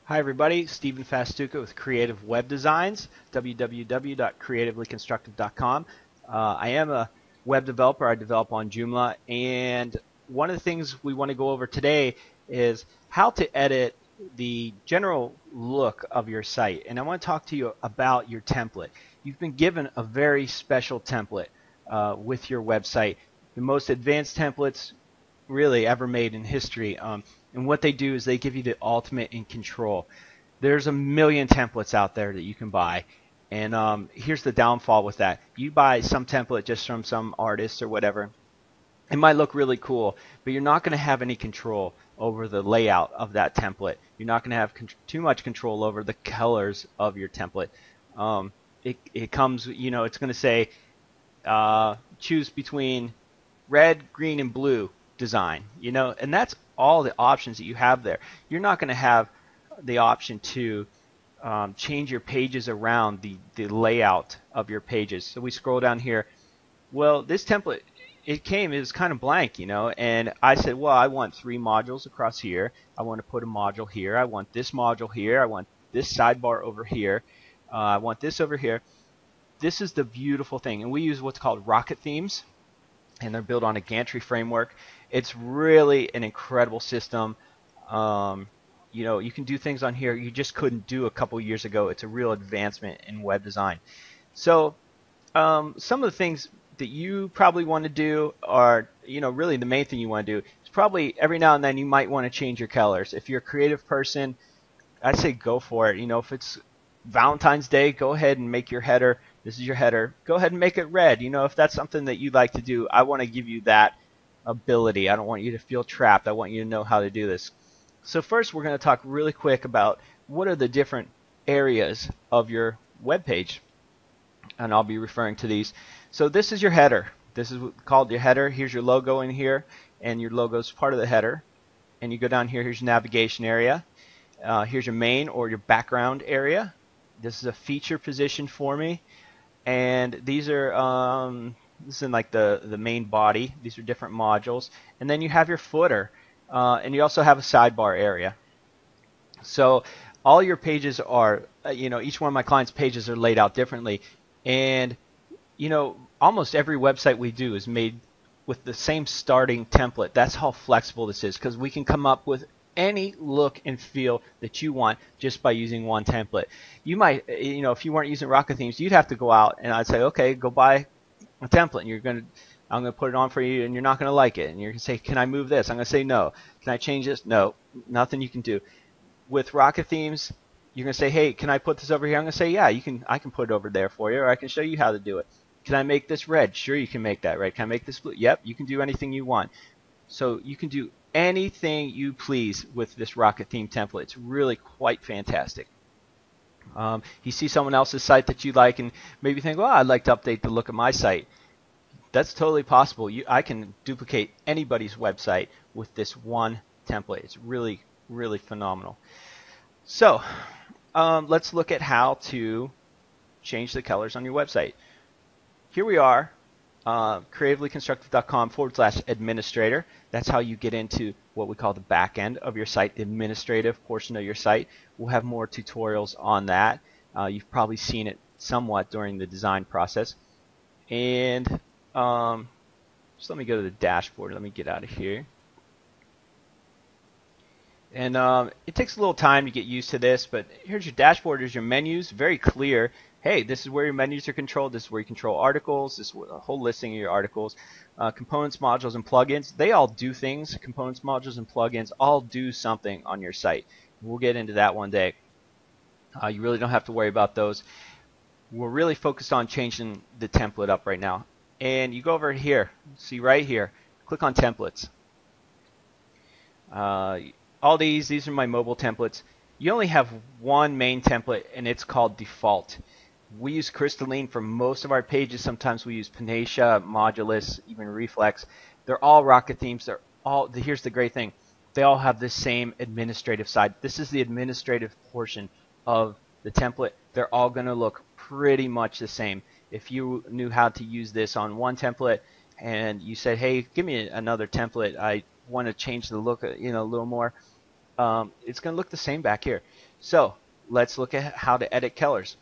Hi everybody, Stephen Fastuca with Creative Web Designs, www.creativelyconstructive.com. I am a web developer. I develop on Joomla, and one of the things we want to go over today is how to edit the general look of your site. And I want to talk to you about your template. You've been given a very special template with your website. The most advanced templates really ever made in history. And what they do is they give you the ultimate in control. There's a million templates out there that you can buy. And here's the downfall with that. You buy some template just from some artist or whatever. It might look really cool, but you're not going to have any control over the layout of that template. You're not going to have too much control over the colors of your template. It comes, it's going to say choose between red, green, and blue design, and that's all the options that you have there. You're not going to have the option to change your pages around the layout of your pages. So we scroll down here. Well, this template, it was kind of blank, and I said, well, I want 3 modules across here. I want to put a module here. I want this module here. I want this sidebar over here. I want this over here. This is the beautiful thing, and we use what's called Rocketthemes, and they're built on a gantry framework. It's really an incredible system. You can do things on here you just couldn't do a couple years ago. It's a real advancement in web design. So some of the things that you probably want to do are, really the main thing you want to do is probably every now and then you might want to change your colors. If you're a creative person, I'd say go for it. If it's Valentine's Day, go ahead and make your header. This is your header. Go ahead and make it red. If that's something that you'd like to do, I want to give you that ability. I don't want you to feel trapped. I want you to know how to do this. So first, we're going to talk really quick about what are the different areas of your web page, and I'll be referring to these. So this is your header. This is called your header. Here's your logo in here, and your logo is part of the header. And you go down here. Here's your navigation area. Here's your main or your background area. This is a feature position for me. And these are this is in like the main body. These are different modules. And then you have your footer. And you also have a sidebar area. So all your pages are, each one of my clients' pages are laid out differently. And, almost every website we do is made with the same starting template. That's how flexible this is, because we can come up with any look and feel that you want just by using one template. You might, if you weren't using Rocketthemes, you'd have to go out and I'd say, okay, go buy a template, and I'm going to put it on for you, and you're not going to like it. And you're going to say, can I move this? I'm going to say no. Can I change this? No. Nothing you can do. With Rocketthemes, you're going to say, hey, can I put this over here? I'm going to say, yeah, I can put it over there for you, or I can show you how to do it. Can I make this red? Sure, you can make that red. Can I make this blue? Yep, you can do anything you want. So you can do anything you please with this Rockettheme template. It's really quite fantastic. You see someone else's site that you like and maybe think, well, I'd like to update the look of my site. That's totally possible. I can duplicate anybody's website with this one template. It's really, really phenomenal. So let's look at how to change the colors on your website. Here we are, creativelyconstructive.com/administrator. That's how you get into what we call the back end of your site, the administrative portion of your site. We'll have more tutorials on that. You've probably seen it somewhat during the design process. And just let me go to the dashboard. Let me get out of here. And it takes a little time to get used to this, but here's your dashboard. Here's your menus, very clear. Hey, this is where your menus are controlled. This is where you control articles. This is a whole listing of your articles. Components, modules, and plugins, they all do things. Components, modules, and plugins all do something on your site. We'll get into that one day. You really don't have to worry about those. We're really focused on changing the template up right now. And you go over here, see right here, click on templates. All these are my mobile templates. You only have one main template, and it's called default. We use Crystalline for most of our pages. Sometimes we use Panacea, Modulus, even Reflex. They're all Rocketthemes. Here's the great thing. They all have the same administrative side. This is the administrative portion of the template. They're all going to look pretty much the same. If you knew how to use this on one template and you said, hey, give me another template, I want to change the look a little more, it's going to look the same back here. So let's look at how to edit colors.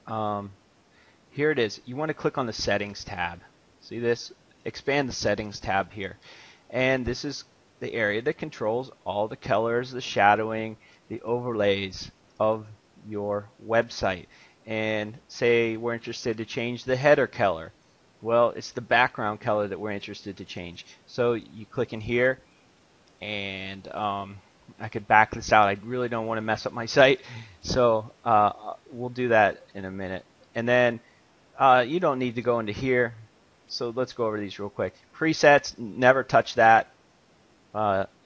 Here it is. You want to click on the settings tab. See this? Expand the settings tab here. And this is the area that controls all the colors, the shadowing, the overlays of your website. And say we're interested to change the header color. Well, it's the background color that we're interested to change. So you click in here, and I could back this out. I really don't want to mess up my site, so we'll do that in a minute. And then you don't need to go into here, so let's go over these real quick. Presets, never touch that.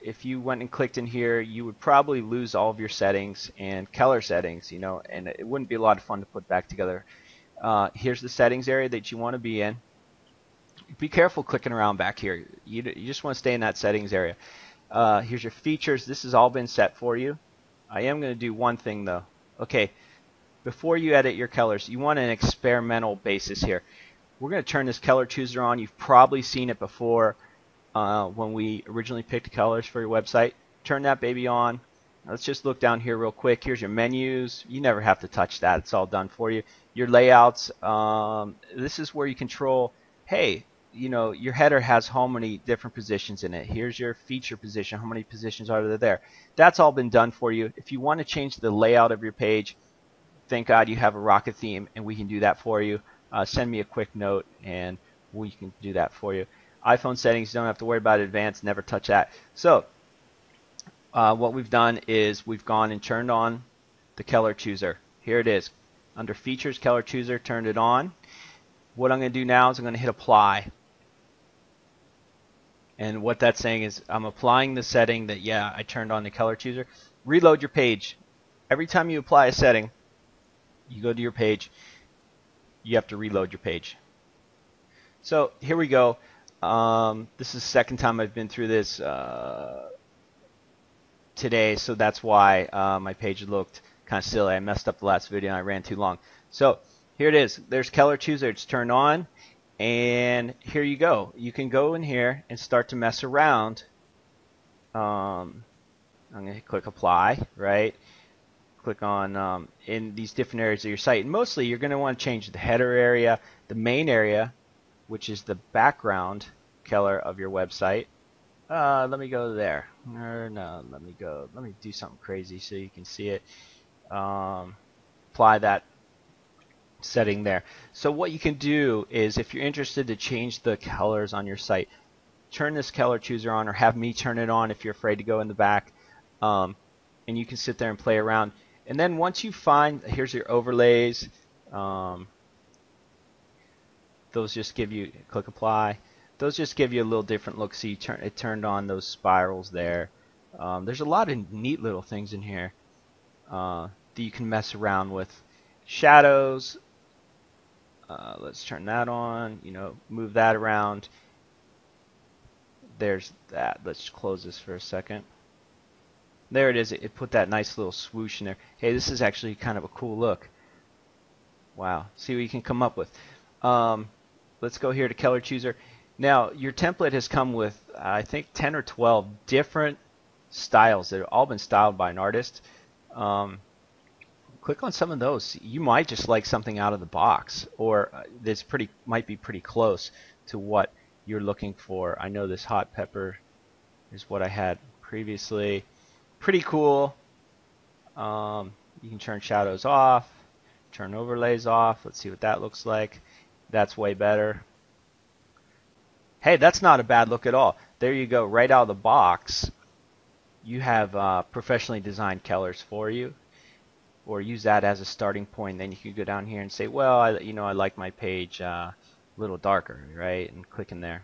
If you went and clicked in here, you would probably lose all of your settings and color settings, and it wouldn't be a lot of fun to put back together. Here's the settings area that you want to be in. Be careful clicking around back here. You just want to stay in that settings area. Here's your features. This has all been set for you. I am going to do one thing though. Okay, before you edit your colors, you want an experimental basis here. We're going to turn this color chooser on. You've probably seen it before when we originally picked the colors for your website. Turn that baby on. Let's just look down here real quick. Here's your menus. You never have to touch that. It's all done for you. Your layouts. This is where you control, hey, your header has how many different positions in it. Here's your feature position. How many positions are there? That's all been done for you. If you want to change the layout of your page, thank God you have a Rockettheme, and we can do that for you. Send me a quick note, and we can do that for you. iPhone settings, don't have to worry about it. Advanced, never touch that. So what we've done is we've gone and turned on the color chooser. Here it is. Under Features, Color Chooser, turned it on. What I'm going to do now is I'm going to hit Apply. And what that's saying is I'm applying the setting that, yeah, I turned on the color chooser. Reload your page. Every time you apply a setting, you go to your page, you have to reload your page. So here we go. This is the second time I've been through this today, so that's why my page looked kind of silly. I messed up the last video and I ran too long. So here it is. There's color chooser. It's turned on. And here you go. You can go in here and start to mess around. I'm going to click Apply, right? Click on in these different areas of your site. And mostly you're going to want to change the header area, the main area, which is the background color of your website. Let me go there. No, let me do something crazy so you can see it. Apply that setting there. So what you can do is, if you're interested to change the colors on your site, turn this color chooser on, or have me turn it on if you're afraid to go in the back, and you can sit there and play around. And then once you find, here's your overlays, those just give you, click Apply, those just give you a little different look. So it turned on those spirals there. There's a lot of neat little things in here that you can mess around with. Shadows, let's turn that on, move that around. There's that. Let's close this for a second. There it is. It put that nice little swoosh in there. Hey, this is actually kind of a cool look. Wow. See what you can come up with. Let's go here to Color Chooser. Now, your template has come with, I think, 10 or 12 different styles that have all been styled by an artist. Click on some of those. You might just like something out of the box, or this might be pretty close to what you're looking for. I know this hot pepper is what I had previously. Pretty cool. You can turn shadows off, turn overlays off. Let's see what that looks like. That's way better. Hey, that's not a bad look at all. There you go. Right out of the box, you have professionally designed colors for you. Or use that as a starting point. Then you can go down here and say, well, I like my page a little darker, right? And click in there.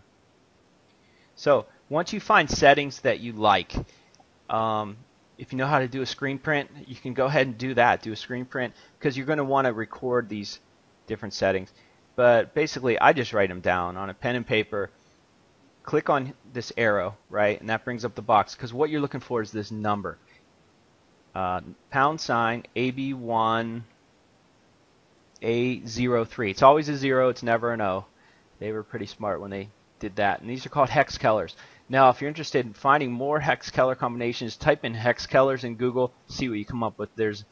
So once you find settings that you like, if you know how to do a screen print, you can go ahead and do that. Do a screen print, because you're going to want to record these different settings. But basically, I just write them down on a pen and paper. Click on this arrow, right? And that brings up the box, because what you're looking for is this number. # AB1 A03. It's always a 0. It's never an O. They were pretty smart when they did that. And these are called hex colors. Now, if you're interested in finding more hex color combinations, type in hex colors in Google, see what you come up with. There's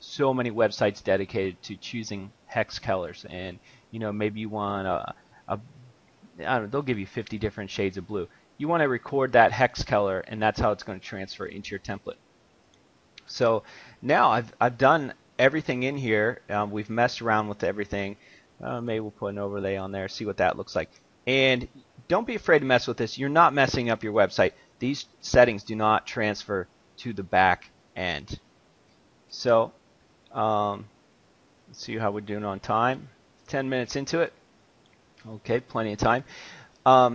so many websites dedicated to choosing hex colors, and maybe you want a I don't know, they'll give you 50 different shades of blue. You want to record that hex color, and that's how it's going to transfer into your template. So now I've done everything in here. We've messed around with everything. Maybe we'll put an overlay on there, see what that looks like. And don't be afraid to mess with this. You're not messing up your website. These settings do not transfer to the back end. So let's see how we're doing on time. 10 minutes into it. Okay, plenty of time.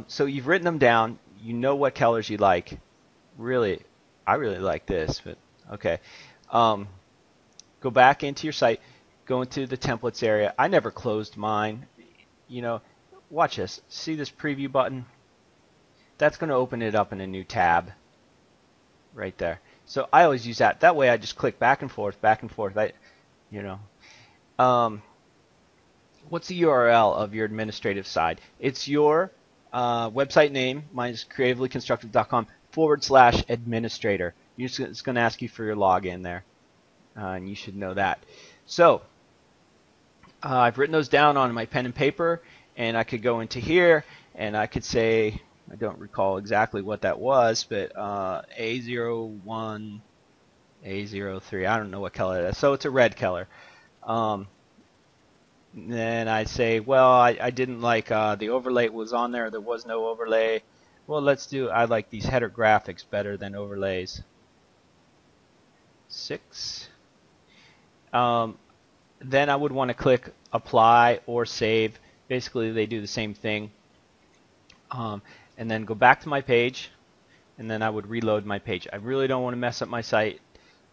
So you've written them down. You know what colors you like. Really, I really like this, but okay. Go back into your site. Go into the templates area. I never closed mine. Watch this. See this preview button? That's going to open it up in a new tab right there. So I always use that. That way I just click back and forth, back and forth. What's the URL of your administrative side? It's your website name. Mine is creativelyconstructive.com/administrator. It's going to ask you for your login there, and you should know that. So I've written those down on my pen and paper, and I could go into here, and I could say, I don't recall exactly what that was, but A01, A03, I don't know what color it is. So it's a red color. Then I say, well, I didn't like the overlay was on there. There was no overlay. Well, I like these header graphics better than overlays. 6. Then I would want to click apply or save. Basically, they do the same thing. And then go back to my page, and then I would reload my page. I really don't want to mess up my site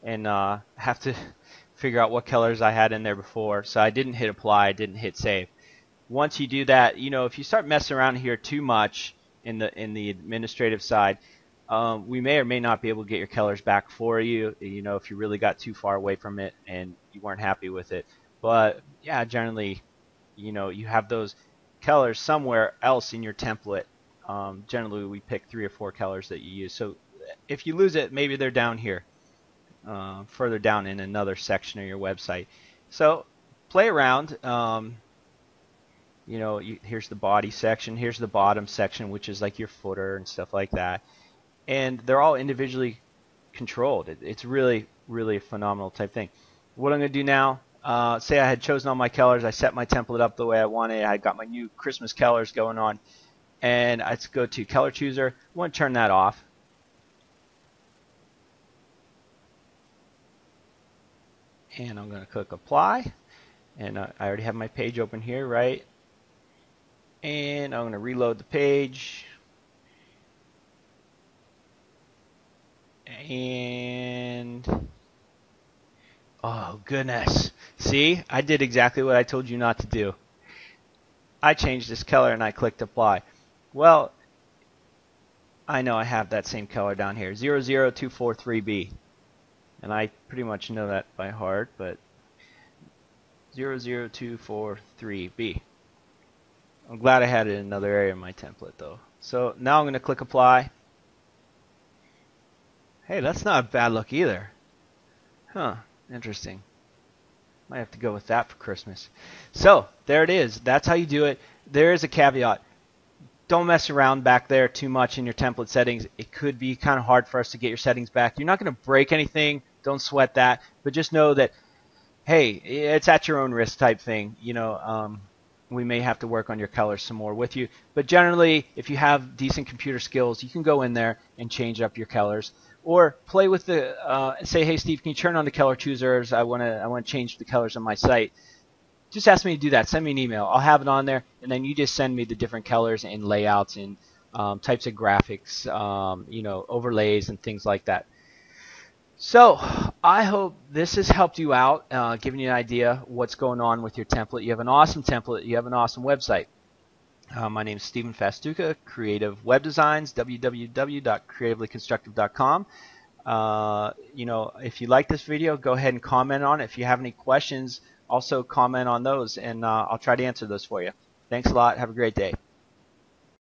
and have to figure out what colors I had in there before. So I didn't hit apply, I didn't hit save. Once you do that, if you start messing around here too much in the administrative side, we may or may not be able to get your colors back for you, if you really got too far away from it and you weren't happy with it. But yeah, generally, you have those colors somewhere else in your template. Generally, we pick 3 or 4 colors that you use. So if you lose it, maybe they're down here, further down in another section of your website. So play around. Here's the body section. Here's the bottom section, which is like your footer and stuff like that. And they're all individually controlled. It's really, really a phenomenal type thing. What I'm going to do now, say I had chosen all my colors. I set my template up the way I wanted. I got my new Christmas colors going on. And I go to color chooser. I want to turn that off. And I'm going to click apply. And I already have my page open here, right? And I'm going to reload the page. And oh goodness, see, I did exactly what I told you not to do. I changed this color and I clicked apply. Well, I know I have that same color down here, 00243B, and I pretty much know that by heart, but 00243B. I'm glad I had it in another area of my template though. So now I'm going to click apply. Hey, that's not a bad look either. Huh, interesting. Might have to go with that for Christmas. So, there it is. That's how you do it. There is a caveat. Don't mess around back there too much in your template settings. It could be kind of hard for us to get your settings back. You're not going to break anything. Don't sweat that. But just know that, hey, it's at your own risk type thing. We may have to work on your colors some more with you. But generally, if you have decent computer skills, you can go in there and change up your colors. Or play with say, hey Steve, can you turn on the color choosers? I want to change the colors on my site. Just ask me to do that. Send me an email. I'll have it on there, and then you just send me the different colors and layouts and types of graphics, overlays and things like that. So I hope this has helped you out, giving you an idea what's going on with your template. You have an awesome template. You have an awesome website. My name is Stephen Fastuca, Creative Web Designs, www.creativelyconstructive.com. If you like this video, go ahead and comment on it. If you have any questions, also comment on those, and I'll try to answer those for you. Thanks a lot. Have a great day.